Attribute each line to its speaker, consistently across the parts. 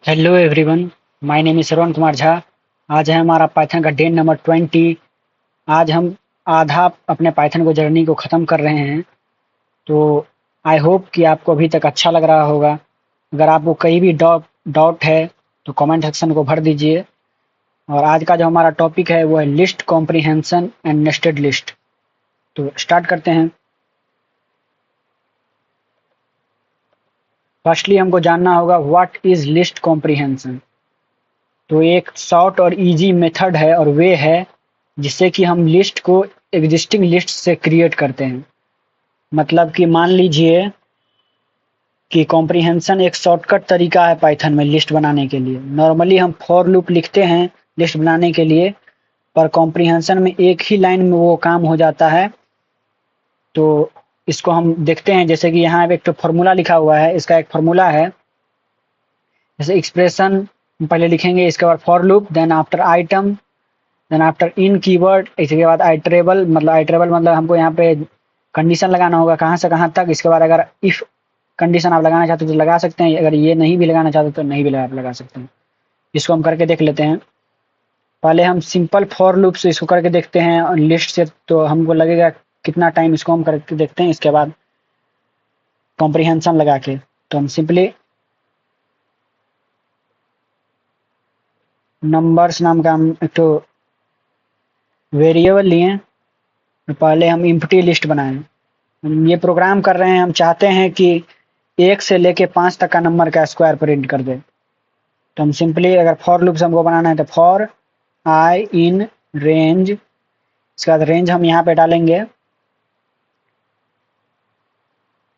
Speaker 1: Hello everyone, my name is Shravan Kumar Jha. आज है हमारा पाइथन का डे नंबर 20। आज हम आधा अपने पाइथन को जर्नी को ख़त्म कर रहे हैं। तो आई होप कि आपको अभी तक अच्छा लग रहा होगा। अगर आपको कहीं भी डाउट है तो कमेंट सेक्शन को भर दीजिए। और आज का जो हमारा टॉपिक है वो है list comprehension and nested list. तो स्टार्ट करते हैं। फर्स्टली हमको जानना होगा व्हाट इज़ लिस्ट कॉम्प्रिहेंशन। तो एक शॉर्ट और इजी मेथड है और वे है जिससे कि हम लिस्ट को एग्जिस्टिंग लिस्ट से क्रिएट करते हैं। मतलब कि मान लीजिए कि कॉम्प्रिहेंशन एक शॉर्टकट तरीका है पाइथन में लिस्ट बनाने के लिए। नॉर्मली हम फॉर लूप लिखते हैं लिस्ट बनाने के लिए, पर कॉम्प्रिहेंशन में एक ही लाइन में वो काम हो जाता है। तो इसको हम देखते हैं, जैसे कि यहाँ एक तो फॉर्मूला लिखा हुआ है। इसका एक फॉर्मूला है, जैसे एक्सप्रेशन पहले लिखेंगे, इसके बाद for loop, then after item, then after in keyword, इसके बाद आइटरेबल मतलब हमको यहाँ पे कंडीशन लगाना होगा कहाँ से कहाँ तक। इसके बाद अगर इफ कंडीशन आप लगाना चाहते हो तो लगा सकते हैं, अगर ये नहीं भी लगाना चाहते तो नहीं भी लगा सकते हैं। इसको हम करके देख लेते हैं। पहले हम सिंपल फॉर लूप से इसको करके देखते हैं और लिस्ट से, तो हमको लगेगा कितना टाइम। इसको हम करके देखते हैं इसके बाद कॉम्प्रिहेंशन लगा के। तो हम सिंपली नंबर्स नाम का हम एक तो वेरिएबल लिए। तो पहले हम इम्प्टी लिस्ट बनाएं। हम ये प्रोग्राम कर रहे हैं, हम चाहते हैं कि 1 से लेके 5 तक का नंबर का स्क्वायर प्रिंट कर दे। तो हम सिंपली अगर फॉर लूप से हमको बनाना है तो फॉर आई इन रेंज, इसके बाद रेंज हम यहाँ पे डालेंगे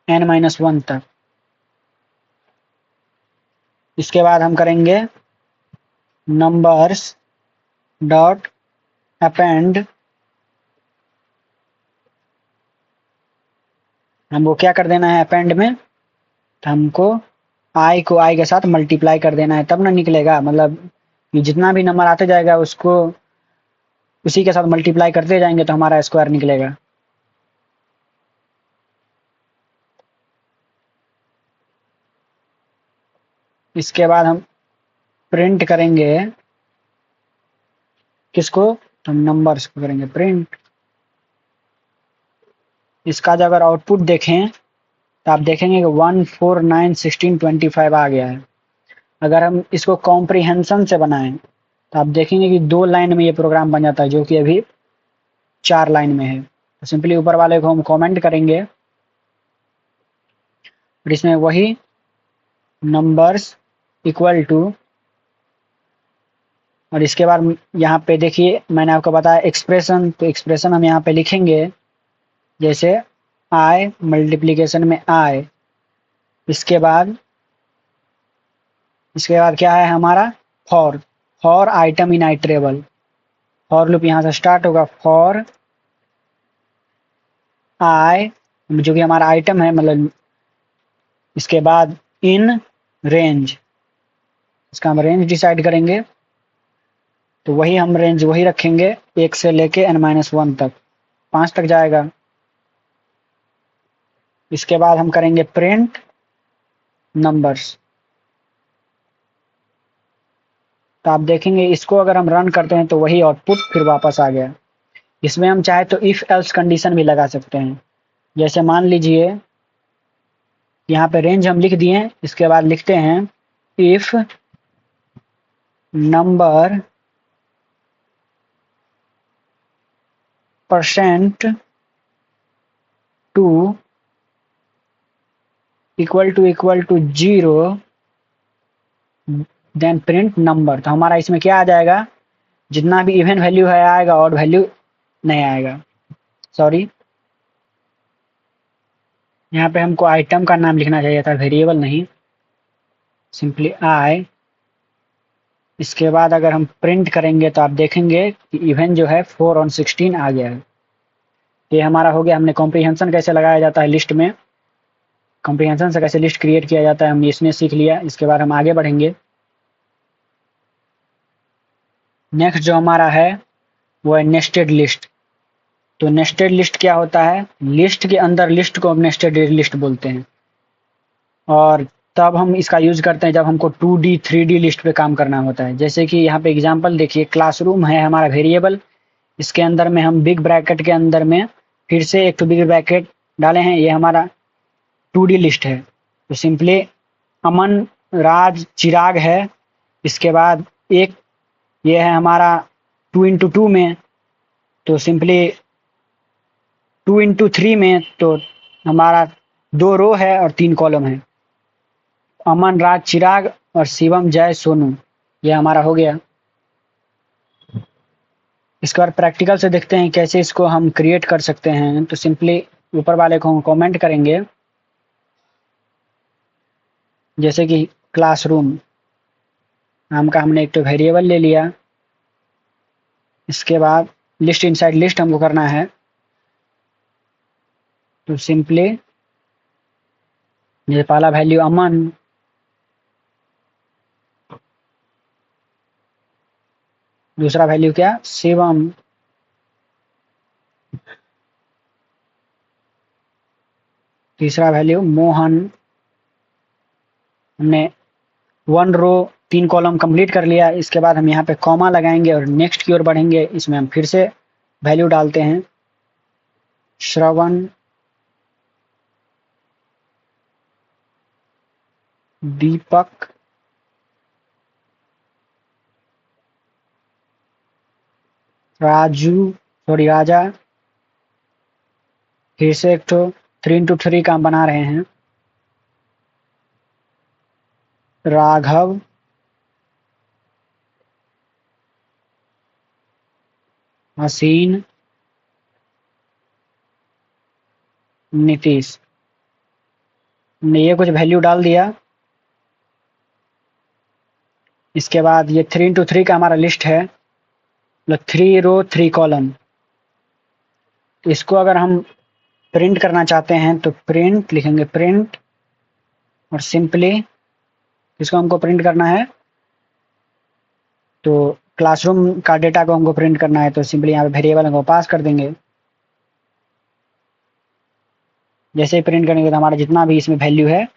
Speaker 1: n-1 तक। इसके बाद हम करेंगे नंबर्स डॉट अपेंड। हमको क्या कर देना है अपेंड में, तो हमको आई को आई के साथ मल्टीप्लाई कर देना है, तब ना निकलेगा। मतलब कि जितना भी नंबर आते जाएगा उसको उसी के साथ मल्टीप्लाई करते जाएंगे तो हमारा स्क्वायर निकलेगा। इसके बाद हम प्रिंट करेंगे किसको, तो हम नंबर्स को करेंगे प्रिंट। इसका जो अगर आउटपुट देखें तो आप देखेंगे कि 1 4 9 16 25 आ गया है। अगर हम इसको कॉम्प्रिहेंशन से बनाएं तो आप देखेंगे कि 2 लाइन में ये प्रोग्राम बन जाता है, जो कि अभी 4 लाइन में है। तो सिंपली ऊपर वाले को हम कमेंट करेंगे और इसमें वही नंबर्स इक्वल टू, और इसके बाद यहाँ पे देखिए मैंने आपको बताया एक्सप्रेशन, तो एक्सप्रेशन हम यहाँ पे लिखेंगे जैसे आई मल्टीप्लिकेशन में आई। इसके बाद क्या है हमारा for, for item in iterable. For loop यहाँ से स्टार्ट होगा फॉर आई, जो कि हमारा आइटम है, मतलब इसके बाद इन रेंज, इसका हम रेंज डिसाइड करेंगे। तो वही हम रेंज वही रखेंगे 1 से लेके n-1 तक, 5 तक जाएगा। इसके बाद हम करेंगे प्रिंट नंबर्स। तो आप देखेंगे इसको अगर हम रन करते हैं तो वही आउटपुट फिर वापस आ गया। इसमें हम चाहे तो इफ एल्स कंडीशन भी लगा सकते हैं। जैसे मान लीजिए यहाँ पे रेंज हम लिख दिए, इसके बाद लिखते हैं if number percent two equal to 0 then print number. तो हमारा इसमें क्या आ जाएगा, जितना भी इवन वैल्यू है आएगा, ऑड वैल्यू नहीं आएगा। सॉरी, यहाँ पे हमको आइटम का नाम लिखना चाहिए था, वेरिएबल नहीं, सिंपली आई। इसके बाद अगर हम प्रिंट करेंगे तो आप देखेंगे कि इवन जो है 4 on 16 आ गया है। ये हमारा हो गया। हमने कॉम्प्रिहेंशन कैसे लगाया जाता है लिस्ट में, कॉम्प्रिहेंशन से कैसे लिस्ट क्रिएट किया जाता है हम इसमें सीख लिया। इसके बाद हम आगे बढ़ेंगे। नेक्स्ट जो हमारा है वो है नेस्टेड लिस्ट। तो नेस्टेड लिस्ट क्या होता है, लिस्ट के अंदर लिस्ट को हम नेस्टेड लिस्ट बोलते हैं। और तब हम इसका यूज़ करते हैं जब हमको 2D 3D लिस्ट पे काम करना होता है। जैसे कि यहाँ पे एग्जांपल देखिए, क्लासरूम है हमारा वेरिएबल, इसके अंदर में हम बिग ब्रैकेट के अंदर में फिर से एक तो बिग ब्रैकेट डाले हैं, ये हमारा 2D लिस्ट है। तो सिंपली अमन, राज, चिराग है। इसके बाद एक ये है हमारा 2x2 में, तो सिंपली 2x3 में तो हमारा 2 रो है और 3 कॉलम है। अमन, राज, चिराग और शिवम, जय, सोनू, ये हमारा हो गया। इसके बाद प्रैक्टिकल से देखते हैं कैसे इसको हम क्रिएट कर सकते हैं। तो सिंपली ऊपर वाले को हम कमेंट करेंगे, जैसे कि क्लासरूम नाम का हमने एक तो वेरिएबल ले लिया। इसके बाद लिस्ट इनसाइड लिस्ट हमको करना है, तो सिंपली ये पहला वैल्यू अमन, दूसरा वैल्यू क्या, शिवम, तीसरा वैल्यू मोहन। हमने 1 रो 3 कॉलम कंप्लीट कर लिया। इसके बाद हम यहाँ पे कॉमा लगाएंगे और नेक्स्ट की ओर बढ़ेंगे। इसमें हम फिर से वैल्यू डालते हैं, श्रवण, दीपक, राजू, सॉरी राजा। फिर से एक तो 3x3 का हम बना रहे हैं, राघव, हसीन, नीतीश। हमने ये कुछ वैल्यू डाल दिया। इसके बाद ये 3x3 का हमारा लिस्ट है, मतलब 3 रो 3 कॉलम। इसको अगर हम प्रिंट करना चाहते हैं तो प्रिंट लिखेंगे, प्रिंट, और सिंपली इसको हमको प्रिंट करना है। तो क्लासरूम का डेटा को हमको प्रिंट करना है, तो सिंपली यहाँ पे वेरिएबल को पास कर देंगे। जैसे ही प्रिंट करेंगे तो हमारा जितना भी इसमें वैल्यू है,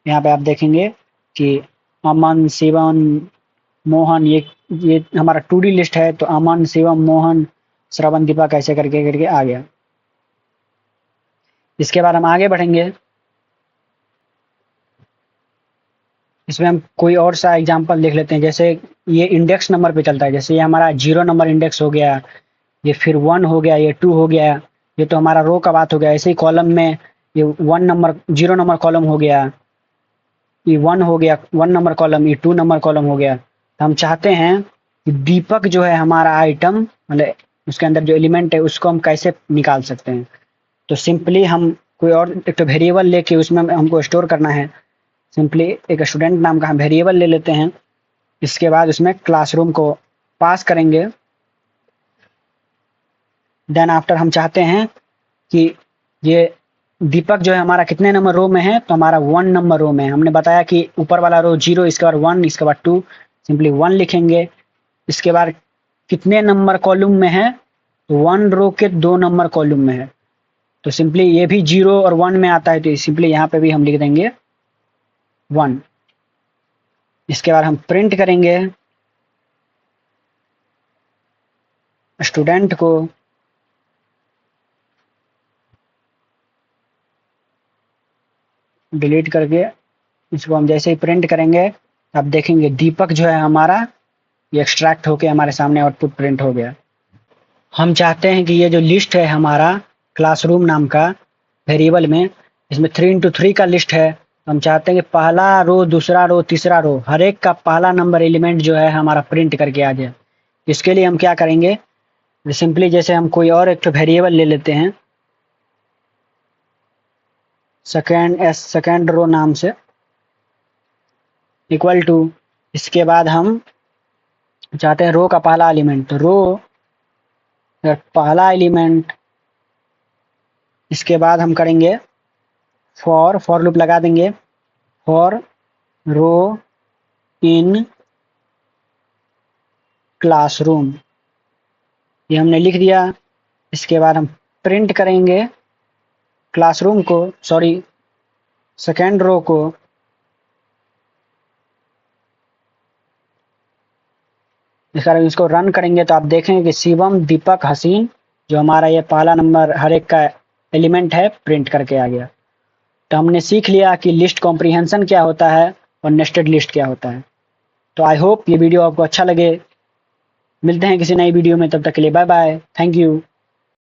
Speaker 1: यहाँ पे आप देखेंगे कि अमन, शिवम, मोहन, ये हमारा 2D लिस्ट है। तो अमन, शिवम, मोहन, श्रवण, दीपक ऐसे करके करके आ गया। इसके बाद हम आगे बढ़ेंगे। इसमें हम कोई और सा एग्जांपल देख लेते हैं। जैसे ये इंडेक्स नंबर पे चलता है, जैसे ये हमारा 0 नंबर इंडेक्स हो गया, ये फिर 1 हो गया, ये 2 हो गया। ये तो हमारा रो का बात हो गया। ऐसे ही कॉलम में ये 1 नंबर 0 नंबर कॉलम हो गया, ये 1 हो गया 1 नंबर कॉलम, ये 2 नंबर कॉलम हो गया। तो हम चाहते हैं कि दीपक जो है हमारा आइटम, मतलब उसके अंदर जो एलिमेंट है उसको हम कैसे निकाल सकते हैं। तो सिंपली हम कोई और एक तो वेरिएबल लेके उसमें हमको स्टोर करना है। सिंपली एक स्टूडेंट नाम का हम वेरिएबल ले लेते हैं। इसके बाद उसमें क्लासरूम को पास करेंगे। देन आफ्टर हम चाहते हैं कि ये दीपक जो है हमारा कितने नंबर रो में है, तो हमारा 1 नंबर रो में है। हमने बताया कि ऊपर वाला रो 0, इसके बाद 1, इसके बाद 2, सिंपली 1 लिखेंगे। इसके बाद कितने नंबर कॉलम में है, तो 1 रो के 2 नंबर कॉलम में है। तो सिंपली ये भी 0 और 1 में आता है, तो सिंपली यहाँ पे भी हम लिख देंगे 1। इसके बाद हम प्रिंट करेंगे स्टूडेंट को, डिलीट करके इसको हम जैसे ही प्रिंट करेंगे, आप देखेंगे दीपक जो है हमारा ये एक्सट्रैक्ट होके हमारे सामने आउटपुट प्रिंट हो गया। हम चाहते हैं कि ये जो लिस्ट है हमारा क्लासरूम नाम का वेरिएबल में, इसमें 3x3 का लिस्ट है। हम चाहते हैं कि पहला रो, दूसरा रो, तीसरा रो, हर एक का पहला नंबर एलिमेंट जो है हमारा प्रिंट करके आ जाए। इसके लिए हम क्या करेंगे, सिंपली जैसे हम कोई और एक तो वेरिएबल ले लेते हैं, सेकेंड रो नाम से, इक्वल टू, इसके बाद हम चाहते हैं रो का पहला एलिमेंट, तो रो पहला एलिमेंट। इसके बाद हम करेंगे फॉर लूप लगा देंगे, फॉर रो इन क्लासरूम, ये हमने लिख दिया। इसके बाद हम प्रिंट करेंगे क्लासरूम को, सॉरी सेकेंड रो को, इस कारण इसको रन करेंगे तो आप देखेंगे कि शिवम, दीपक, हसीन जो हमारा ये पहला नंबर हर एक का एलिमेंट है प्रिंट करके आ गया। तो हमने सीख लिया कि लिस्ट कॉम्प्रीहेंशन क्या होता है और नेस्टेड लिस्ट क्या होता है। तो आई होप ये वीडियो आपको अच्छा लगे। मिलते हैं किसी नई वीडियो में, तब तक के लिए बाय बाय, थैंक यू।